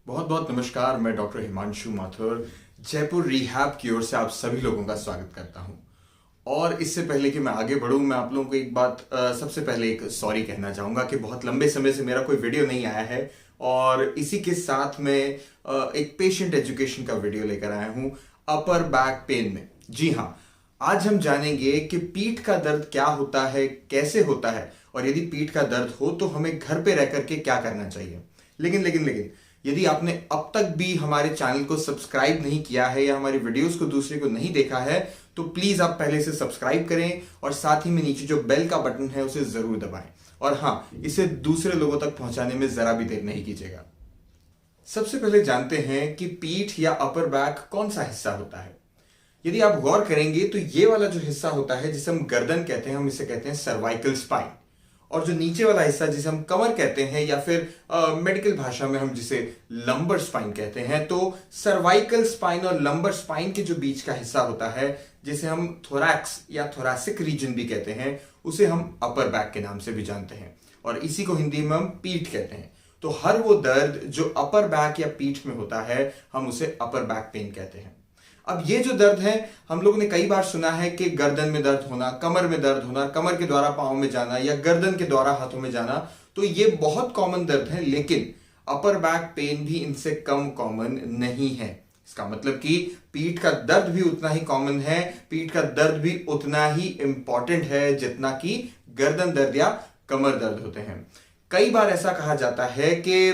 बहुत बहुत नमस्कार। मैं डॉक्टर हिमांशु माथुर जयपुर रिहैब की ओर से आप सभी लोगों का स्वागत करता हूं। और इससे पहले कि मैं आगे बढ़ूं, मैं आप लोगों को एक बात सबसे पहले एक सॉरी कहना चाहूंगा कि बहुत लंबे समय से मेरा कोई वीडियो नहीं आया है। और इसी के साथ में एक पेशेंट एजुकेशन का वीडियो लेकर आया हूं अपर बैक पेन में। जी हाँ, आज हम जानेंगे कि पीठ का दर्द क्या होता है, कैसे होता है, और यदि पीठ का दर्द हो तो हमें घर पे रह करके क्या करना चाहिए। लेकिन यदि आपने अब तक भी हमारे चैनल को सब्सक्राइब नहीं किया है या हमारी वीडियोस को दूसरे को नहीं देखा है तो प्लीज आप पहले से सब्सक्राइब करें और साथ ही में नीचे जो बेल का बटन है उसे जरूर दबाएं। और हाँ, इसे दूसरे लोगों तक पहुंचाने में जरा भी देर नहीं कीजिएगा। सबसे पहले जानते हैं कि पीठ या अपर बैक कौन सा हिस्सा होता है। यदि आप गौर करेंगे तो ये वाला जो हिस्सा होता है जिसे हम गर्दन कहते हैं, हम इसे कहते हैं सर्वाइकल स्पाइन। और जो नीचे वाला हिस्सा जिसे हम कमर कहते हैं या फिर मेडिकल भाषा में हम जिसे लंबर स्पाइन कहते हैं, तो सर्वाइकल स्पाइन और लंबर स्पाइन के जो बीच का हिस्सा होता है जिसे हम थोरैक्स या थोरैसिक रीजन भी कहते हैं, उसे हम अपर बैक के नाम से भी जानते हैं और इसी को हिंदी में हम पीठ कहते हैं। तो हर वो दर्द जो अपर बैक या पीठ में होता है हम उसे अपर बैक पेन कहते हैं। अब ये जो दर्द है, हम लोगों ने कई बार सुना है कि गर्दन में दर्द होना, कमर में दर्द होना, कमर के द्वारा पांव में जाना या गर्दन के द्वारा हाथों में जाना, तो ये बहुत कॉमन दर्द है। लेकिन अपर बैक पेन भी इनसे कम कॉमन नहीं है। इसका मतलब कि पीठ का दर्द भी उतना ही कॉमन है, पीठ का दर्द भी उतना ही इंपॉर्टेंट है जितना कि गर्दन दर्द या कमर दर्द होते हैं। कई बार ऐसा कहा जाता है कि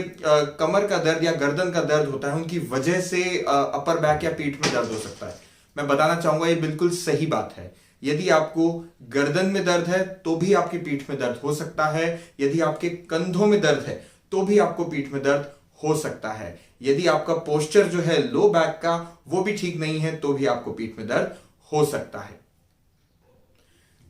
कमर का दर्द या गर्दन का दर्द होता है उनकी वजह से अपर बैक या पीठ में दर्द हो सकता है। मैं बताना चाहूंगा ये बिल्कुल सही बात है। यदि आपको गर्दन में दर्द है तो भी आपकी पीठ में दर्द हो सकता है। यदि आपके कंधों में दर्द है तो भी आपको पीठ में दर्द हो सकता है। यदि आपका पोस्चर जो है लो बैक का वो भी ठीक नहीं है तो भी आपको पीठ में दर्द हो सकता है।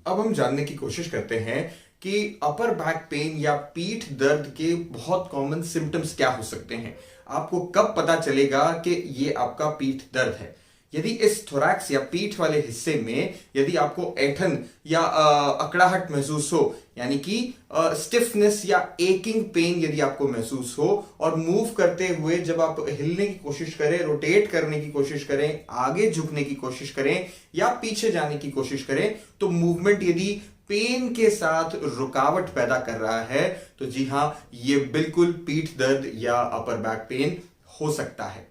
अब हम जानने की कोशिश करते हैं कि अपर बैक पेन या पीठ दर्द के बहुत कॉमन सिम्टम्स क्या हो सकते हैं। आपको कब पता चलेगा कि ये आपका पीठ दर्द है। यदि इस थोरैक्स या पीठ वाले हिस्से में यदि आपको ऐंठन या अकड़ाहट महसूस हो, यानी कि स्टिफनेस या एकिंग पेन यदि आपको महसूस हो, और मूव करते हुए जब आप हिलने की कोशिश करें, रोटेट करने की कोशिश करें, आगे झुकने की कोशिश करें या पीछे जाने की कोशिश करें, तो मूवमेंट यदि पेन के साथ रुकावट पैदा कर रहा है तो जी हां, ये बिल्कुल पीठ दर्द या अपर बैक पेन हो सकता है।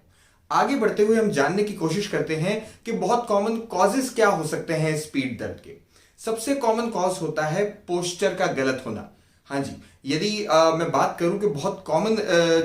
आगे बढ़ते हुए हम जानने की कोशिश करते हैं कि बहुत कॉमन कॉजेस क्या हो सकते हैं इस पीठ दर्द के। सबसे कॉमन कॉज होता है पोस्चर का गलत होना। हाँ जी, यदि मैं बात करूं कि बहुत कॉमन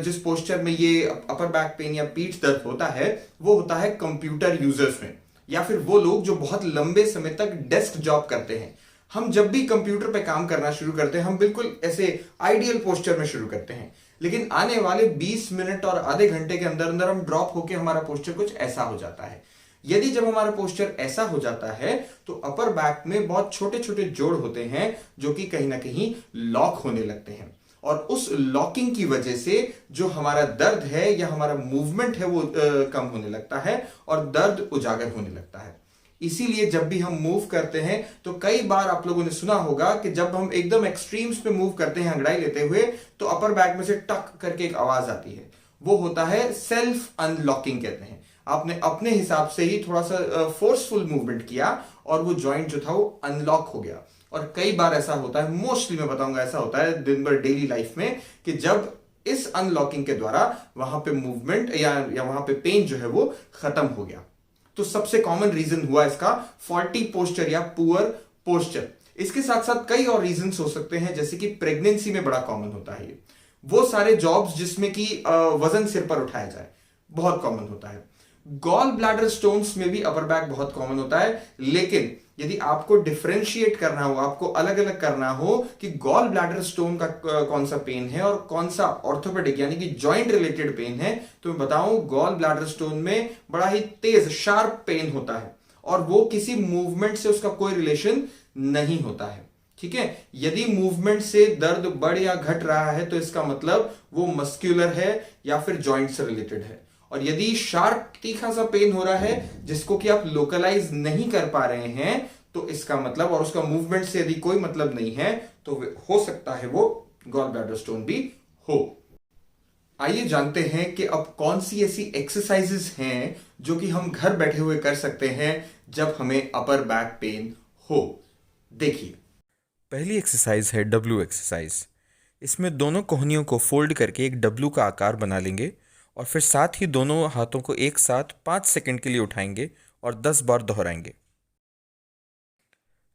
जिस पोस्चर में ये अपर बैक पेन या पीठ दर्द होता है वो होता है कंप्यूटर यूजर्स में, या फिर वो लोग जो बहुत लंबे समय तक डेस्क जॉब करते हैं। हम जब भी कंप्यूटर पे काम करना शुरू करते हैं हम बिल्कुल ऐसे आइडियल पोस्चर में शुरू करते हैं, लेकिन आने वाले 20 मिनट और आधे घंटे के अंदर अंदर हम ड्रॉप होकर हमारा पोस्चर कुछ ऐसा हो जाता है। यदि जब हमारा पोस्चर ऐसा हो जाता है तो अपर बैक में बहुत छोटे छोटे जोड़ होते हैं जो कि कहीं ना कहीं लॉक होने लगते हैं, और उस लॉकिंग की वजह से जो हमारा दर्द है या हमारा मूवमेंट है वो कम होने लगता है और दर्द उजागर होने लगता है। इसीलिए जब भी हम मूव करते हैं तो कई बार आप लोगों ने सुना होगा कि जब हम एकदम एक्सट्रीम्स पे मूव करते हैं अंगड़ाई लेते हुए तो अपर बैक में से टक करके एक आवाज आती है। वो होता है सेल्फ अनलॉकिंग कहते हैं। आपने अपने हिसाब से ही थोड़ा सा फोर्सफुल मूवमेंट किया और वो जॉइंट जो था वो अनलॉक हो गया। और कई बार ऐसा होता है, मोस्टली मैं बताऊंगा ऐसा होता है दिन भर डेली लाइफ में, कि जब इस अनलॉकिंग के द्वारा वहां पे मूवमेंट या वहां पे पेन जो है वो खत्म हो गया। तो सबसे कॉमन रीजन हुआ इसका फॉल्टी पोस्चर या पुअर पोस्चर। इसके साथ साथ कई और रीजंस हो सकते हैं, जैसे कि प्रेगनेंसी में बड़ा कॉमन होता है। ये वो सारे जॉब्स जिसमें कि वजन सिर पर उठाया जाए बहुत कॉमन होता है। गॉल ब्लैडर स्टोन्स में भी अपर बैक बहुत कॉमन होता है। लेकिन यदि आपको डिफरेंशिएट करना हो, आपको अलग अलग करना हो कि गॉल ब्लैडर स्टोन का कौन सा पेन है और कौन सा ऑर्थोपेडिक यानी कि जॉइंट रिलेटेड पेन है, तो मैं बताऊं गॉल ब्लैडर स्टोन में बड़ा ही तेज शार्प पेन होता है और वो किसी मूवमेंट से उसका कोई रिलेशन नहीं होता है। ठीक है, यदि मूवमेंट से दर्द बढ़ या घट रहा है तो इसका मतलब वो मस्क्यूलर है या फिर जॉइंट से रिलेटेड है। और यदि शार्प तीखा सा पेन हो रहा है जिसको कि आप लोकलाइज नहीं कर पा रहे हैं तो इसका मतलब, और उसका मूवमेंट से यदि कोई मतलब नहीं है, तो हो सकता है वो गॉल ब्लैडर स्टोन भी हो। आइए जानते हैं कि अब कौन सी ऐसी एक्सरसाइजेस हैं जो कि हम घर बैठे हुए कर सकते हैं जब हमें अपर बैक पेन हो। देखिए, पहली एक्सरसाइज है डब्ल्यू एक्सरसाइज। इसमें दोनों कोहनियों को फोल्ड करके एक डब्ल्यू का आकार बना लेंगे और फिर साथ ही दोनों हाथों को एक साथ 5 सेकंड के लिए उठाएंगे और 10 बार दोहराएंगे।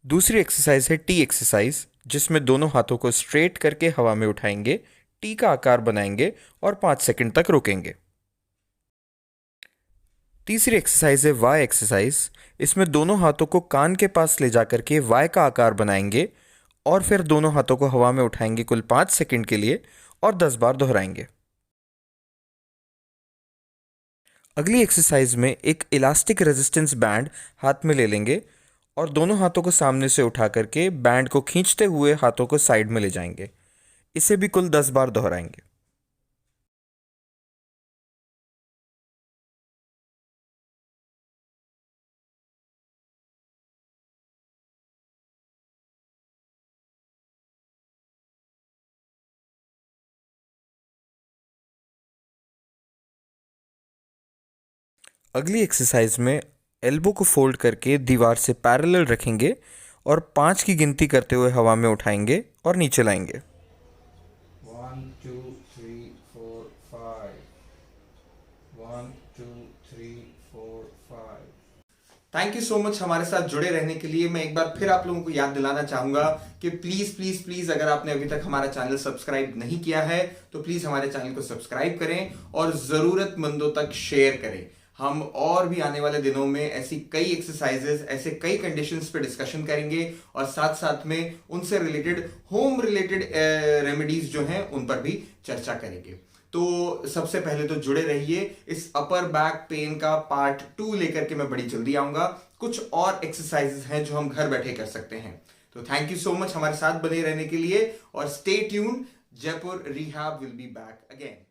दूसरी एक्सरसाइज है टी एक्सरसाइज, जिसमें दोनों हाथों को स्ट्रेट करके हवा में उठाएंगे, टी का आकार बनाएंगे और 5 सेकंड तक रोकेंगे। तीसरी एक्सरसाइज है वाई एक्सरसाइज। इसमें दोनों हाथों को कान के पास ले जाकर के वाई का आकार बनाएंगे और फिर दोनों हाथों को हवा में उठाएंगे कुल 5 सेकंड के लिए और 10 बार दोहराएंगे। अगली एक्सरसाइज में एक इलास्टिक रेजिस्टेंस बैंड हाथ में ले लेंगे और दोनों हाथों को सामने से उठा करके बैंड को खींचते हुए हाथों को साइड में ले जाएंगे। इसे भी कुल 10 बार दोहराएंगे। अगली एक्सरसाइज में एल्बो को फोल्ड करके दीवार से पैरेलल रखेंगे और 5 की गिनती करते हुए हवा में उठाएंगे और नीचे लाएंगे। 1 2 3 4 5 1 2 3 4 5। थैंक यू सो मच हमारे साथ जुड़े रहने के लिए। मैं एक बार फिर आप लोगों को याद दिलाना चाहूंगा कि प्लीज प्लीज प्लीज अगर आपने अभी तक हमारा चैनल सब्सक्राइब नहीं किया है तो प्लीज हमारे चैनल को सब्सक्राइब करें और जरूरतमंदों तक शेयर करें। हम और भी आने वाले दिनों में ऐसी कई एक्सरसाइजेस, ऐसे कई कंडीशंस पे डिस्कशन करेंगे और साथ साथ में उनसे रिलेटेड होम रिलेटेड रेमेडीज जो हैं उन पर भी चर्चा करेंगे। तो सबसे पहले तो जुड़े रहिए। इस अपर बैक पेन का पार्ट 2 लेकर के मैं बड़ी जल्दी आऊंगा। कुछ और एक्सरसाइजेस हैं जो हम घर बैठे कर सकते हैं। तो थैंक यू सो मच हमारे साथ बने रहने के लिए और stay tuned. Jaipur rehab will be back again.